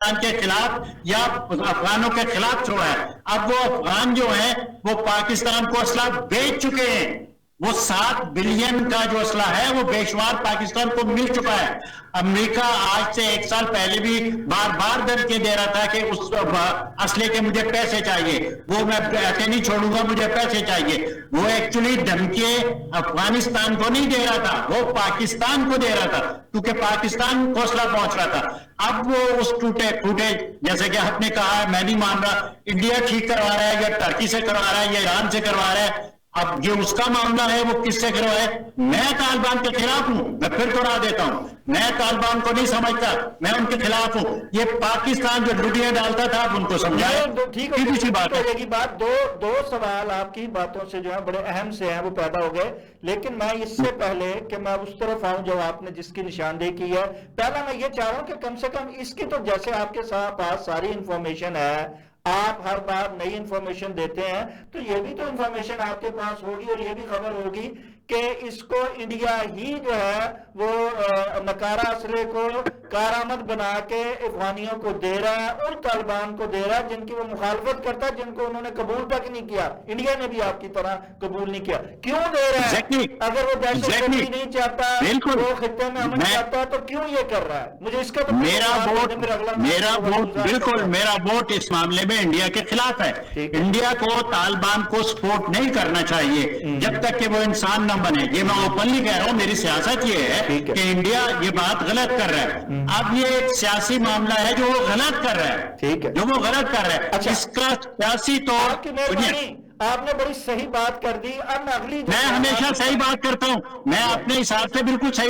पाकिस्तान के खिलाफ या अफगानों के खिलाफ छोड़ा है। अब वो अफगान जो है वो पाकिस्तान को असला बेच चुके हैं। वो 7 बिलियन का जो असला है वो बेशुमार पाकिस्तान को मिल चुका है। अमेरिका आज से 1 साल पहले भी बार बार धमकी दे रहा था कि उस असले के मुझे पैसे चाहिए, वो मैं ऐसे नहीं छोड़ूंगा, मुझे पैसे चाहिए। वो एक्चुअली धमकी अफगानिस्तान को नहीं दे रहा था, वो पाकिस्तान को दे रहा था, क्योंकि पाकिस्तान को असला पहुंच रहा था। अब वो उस टूटे फूटे, जैसे कि आपने कहा है, मैं नहीं मान रहा इंडिया ठीक करवा रहा है या टर्की से करवा रहा है या ईरान से करवा रहा है। अब ये उसका मामला है, वो किससे करवाए। मैं तालिबान के खिलाफ हूं, मैं फिर दोहरा देता हूं, मैं तालिबान को नहीं समझता, मैं उनके खिलाफ हूं। ये पाकिस्तान जो लुटियां डालता था अब उनको समझाए। ठीक है, दूसरी बात है बात दो सवाल आपकी बातों से जो है बड़े अहम से हैं वो पैदा हो गए, लेकिन मैं इससे पहले कि मैं उस तरफ आऊं जो आपने जिसकी निशानदेही की है, पहला मैं ये चाह रहा हूं कि कम से कम इसकी तो, जैसे आपके पास सारी इंफॉर्मेशन है, आप हर बार नई इंफॉर्मेशन देते हैं, तो ये भी तो इंफॉर्मेशन आपके पास होगी और ये भी खबर होगी कि इसको इंडिया ही जो है वो नकारा असले को कारामद बना के अफगानियों को दे रहा है, उन तालिबान को दे रहा है जिनकी वो मुखालफत करता है, जिनको उन्होंने कबूल तक नहीं किया, इंडिया ने भी आपकी तरह कबूल नहीं किया। क्यों दे रहा है? अगर वो दहशतगर्दी नहीं चाहता, वो खित्ते में अमन चाहता, तो क्यों ये कर रहा है? मुझे इसका तो मेरा वोट बिल्कुल, मेरा वोट इस मामले में इंडिया के खिलाफ है। इंडिया को तालिबान को सपोर्ट नहीं करना चाहिए जब तक कि वो इंसान न बने। ये मैं ओपनली कह रहा हूं, मेरी सियासत ये है कि इंडिया ये बात गलत कर रहा है। अब ये एक सियासी मामला है जो वो गलत कर रहा है, ठीक है, जो वो गलत कर रहा है। अच्छा, इसका सियासी तौर, आपने बड़ी सही बात कर दी। अब अगली, मैं हमेशा सही बात करता हूं, मैं अपने हिसाब से बिल्कुल सही